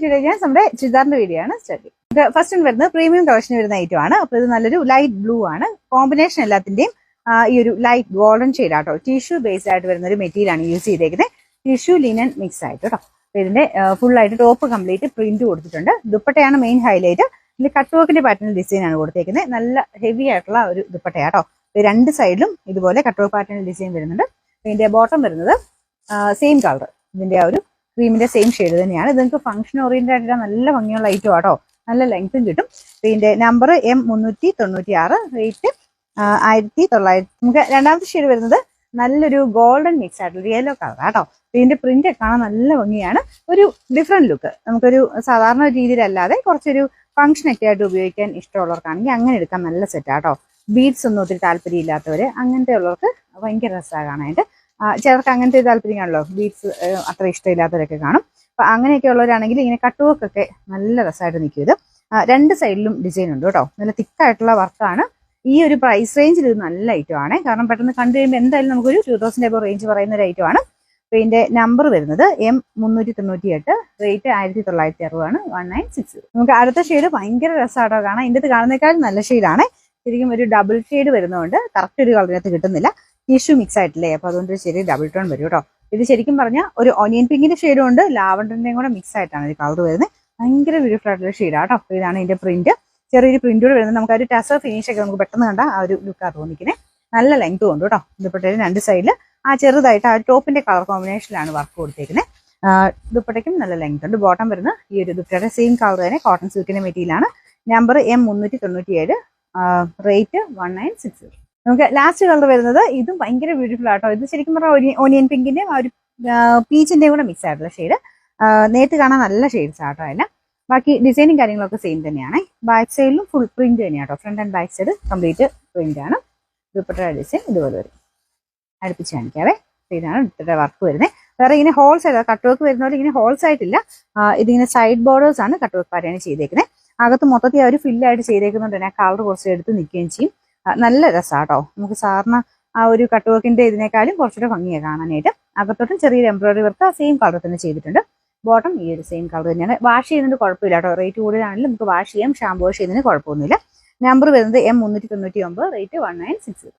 നമ്മുടെ ചുരിദാറിന്റെ വീഡിയോ ആണ് start. First വരുന്നത് പ്രീമിയം കളക്ഷൻ വരുന്ന ഐറ്റം ആണ്. അപ്പൊ ഇത് നല്ലൊരു ലൈറ്റ് ബ്ലൂ ആണ്. കോമ്പിനേഷൻ എല്ലാത്തിന്റെയും ഈ ഒരു ലൈറ്റ് ഗോൾഡൻ ഷെയ്ഡ് ആട്ടോ. ടിഷ്യൂ ബേസ്ഡ് ആയിട്ട് വരുന്ന ഒരു മെറ്റീരിയൽ ആണ് യൂസ് ചെയ്തേക്കുന്നത്. ടിഷ്യൂ ലിനൻ മിക്സ് ആയിട്ട് കേട്ടോ. ഇതിന്റെ ഫുൾ ആയിട്ട് ടോപ്പ് കംപ്ലീറ്റ് പ്രിന്റ് കൊടുത്തിട്ടുണ്ട്. ദുപ്പട്ടയാണ് മെയിൻ ഹൈലൈറ്റ്. ഇതിൽ കട്ട് വർക്കിന്റെ പാറ്റേൺ ഡിസൈൻ ആണ് കൊടുത്തേക്കുന്നത്. നല്ല ഹെവി ആയിട്ടുള്ള ഒരു ദുപ്പട്ടയാട്ടോ. രണ്ട് സൈഡിലും ഇതുപോലെ കട്ട് വർക്ക് പാറ്റേൺ ഡിസൈൻ വരുന്നുണ്ട്. ഇതിന്റെ ബോട്ടം വരുന്നത് സെയിം കളർ, ഇതിന്റെ ആ ഒരു ക്രീമിന്റെ സെയിം ഷെയ്ഡ് തന്നെയാണ്. ഇത് നിങ്ങൾക്ക് ഫംഗ്ഷൻ ഓറിയന്റഡ് ആയിട്ടുള്ള നല്ല ഭംഗിയുള്ള ഐറ്റം ആട്ടോ. നല്ല ലെങ്ത്തും കിട്ടും. ഇതിന്റെ നമ്പർ M396, റേറ്റ് 1900. നമുക്ക് രണ്ടാമത്തെ ഷെയ്ഡ് വരുന്നത് നല്ലൊരു ഗോൾഡൻ മിക്സ് ആയിട്ടുള്ള യെല്ലോ കളർ ആട്ടോ. ഇതിന്റെ പ്രിന്റ് കാണാൻ നല്ല ഭംഗിയാണ്. ഒരു ഡിഫറെന്റ് ലുക്ക്. നമുക്കൊരു സാധാരണ രീതിയിലല്ലാതെ കുറച്ചൊരു ഫംഗ്ഷൻ ഒക്കെ ആയിട്ട് ഉപയോഗിക്കാൻ ഇഷ്ടമുള്ളവർക്കാണെങ്കിൽ അങ്ങനെ എടുക്കാൻ നല്ല സെറ്റ് ആട്ടോ. ബീഡ്സ് ഒന്നും ഒത്തിരി താല്പര്യം ഇല്ലാത്തവര്, അങ്ങനത്തെ ഉള്ളവർക്ക് ഭയങ്കര രസമാണ് കാണാനായിട്ട്. ചിലർക്ക് അങ്ങനത്തെ താല്പര്യം കാണല്ലോ, ബീഡ്സ് അത്ര ഇഷ്ടമില്ലാത്തവരൊക്കെ കാണും. അപ്പൊ അങ്ങനെയൊക്കെ ഉള്ളവരാണെങ്കിൽ ഇങ്ങനെ കട്ട് വർക്ക് ഒക്കെ നല്ല രസമായിട്ട് നിൽക്കും. ഇത് രണ്ട് സൈഡിലും ഡിസൈൻ ഉണ്ട് കേട്ടോ. നല്ല തിക്കായിട്ടുള്ള വർക്കാണ്. ഈ ഒരു പ്രൈസ് റേഞ്ചിൽ ഇത് നല്ല ഐറ്റം ആണ്. കാരണം പെട്ടെന്ന് കണ്ടു കഴിയുമ്പോൾ എന്തായാലും നമുക്കൊരു 2000 എബോ റേഞ്ച് പറയുന്ന ഒരു ഐറ്റം ആണ്. അപ്പൊ ഇതിന്റെ നമ്പർ വരുന്നത് M398, റേറ്റ് 1960 ആണ്, 1960. നമുക്ക് അടുത്ത ഷെയ്ഡ് ഭയങ്കര രസമായിട്ടോ കാണാം. ഇതിന്റെ കാണുന്നേക്കാളും നല്ല ഷെയ്ഡാണ്. ശരിക്കും ഒരു ഡബിൾ ഷെയ്ഡ് വരുന്നതുകൊണ്ട് കറക്റ്റ് ഒരു കളറിനകത്ത് കിട്ടുന്നില്ല. ടിഷ്യൂ മിക്സ് ആയിട്ടില്ലേ, അപ്പൊ അതുകൊണ്ട് ശരി ഡബിൾ ടോൺ വരും കേട്ടോ. ഇത് ശരിക്കും പറഞ്ഞാൽ ഒരു ഓനിയൻ പിങ്കിന്റെ ഷെയ്ഡും ഉണ്ട്, ലാവണ്ടറിന്റെയും കൂടെ മിക്സ് ആയിട്ടാണ് ഇത് കളർ വരുന്നത്. ഭയങ്കര ബ്യൂട്ടിഫുൾ ആയിട്ടുള്ള ഷെയ്ഡാട്ടോ. അപ്പൊ ഇതാണ് ഇതിന്റെ പ്രിന്റ്. ചെറിയൊരു പ്രിന്റോട് വരുന്നത്. നമുക്ക് ഒരു ടസർ ഫിനിഷ് ഒക്കെ നമുക്ക് പെട്ടെന്ന് കണ്ട ആ ഒരു ലുക്കാണ് തോന്നിക്കുന്നത്. നല്ല ലെങ്ത് ഉണ്ട് കേട്ടോ. ദുപ്പട്ടയിൽ രണ്ട് സൈഡിൽ ചെറുതായിട്ട് ആ ടോപ്പിന്റെ കളർ കോമ്പിനേഷനിലാണ് വർക്ക് കൊടുത്തേക്കുന്നത്. ദുപ്പട്ടയ്ക്കും നല്ല ലെങ്ത് ഉണ്ട്. ബോട്ടം വരുന്ന ഈ ഒരു ദുപ്പട്ടയുടെ സെയിം കളർ തന്നെ കോട്ടൺ സിൽക്കിന്റെ മെറ്റീരിയലാണ്. Number M397, rate 1960. നമുക്ക് ലാസ്റ്റ് കളർ വരുന്നത് ഇതും ഭയങ്കര ബ്യൂട്ടിഫുൾ ആട്ടോ. ഇത് ശരിക്കും പറഞ്ഞാൽ ഓനിയൻ പിങ്കിന്റെ ആ ഒരു പീച്ചിന്റെയും കൂടെ മിക്സ് ആയിട്ടുള്ള ഷെയ്ഡ്. നേരത്തെ കാണാൻ നല്ല ഷെയ്ഡ്സ് ആട്ടോ. അല്ല ബാക്കി ഡിസൈനും കാര്യങ്ങളൊക്കെ സെയിം തന്നെയാണ്. ബാക്ക് സൈഡിലും ഫുൾ പ്രിന്റ് തന്നെയാട്ടോ. Front and back side complete print ആണ്. ദുപ്പട്ടയുടെ ഡിസൈൻ ഇതുപോലെ വരും. അടുപ്പിച്ച് കാണിക്കാവേ. ഇതാണ് ദുപ്പട്ടയുടെ വർക്ക് വരുന്നത്. വേറെ ഇങ്ങനെ ഹോൾസ് ആയിട്ട് കട്ട് വർക്ക് വരുന്ന പോലെ ഇങ്ങനെ ഹോൾസ് ആയിട്ടില്ല. ഇതിങ്ങനെ സൈഡ് ബോർഡേഴ്സ് ആണ് കട്ട് വർക്ക് പാറ്റേൺ ചെയ്തേക്കുന്നത്. അകത്ത് മൊത്തത്തിൽ ആ ഒരു ഫില്ലായിട്ട് ചെയ്തേക്കുന്നുണ്ട് തന്നെ കളർ കുറച്ച് എടുത്ത് നിൽക്കുകയും ചെയ്യും. നല്ല രസമാട്ടോ. നമുക്ക് സാധാരണ ആ ഒരു കട്ട് വർക്കിന്റെ ഇതിനേക്കാളും കുറച്ചുകൂടെ ഭംഗിയാണ് കാണാനായിട്ട്. അകത്തോട്ടും ചെറിയൊരു എംബ്രോയിഡറി വർക്ക് ആ സെയിം കളർ തന്നെ ചെയ്തിട്ടുണ്ട്. ബോട്ടം ഈ ഒരു സെയിം കളർ തന്നെയാണ്. വാഷ് ചെയ്യുന്നതിന് കുഴപ്പമില്ല കേട്ടോ. റേറ്റ് കൂടുതലാണെങ്കിലും നമുക്ക് വാഷ് ചെയ്യാം. ഷാമ്പൂ വാഷ് ചെയ്യുന്നതിന് കുഴപ്പമൊന്നുമില്ല. നമ്പർ വരുന്നത് M399, റേറ്റ് 1960.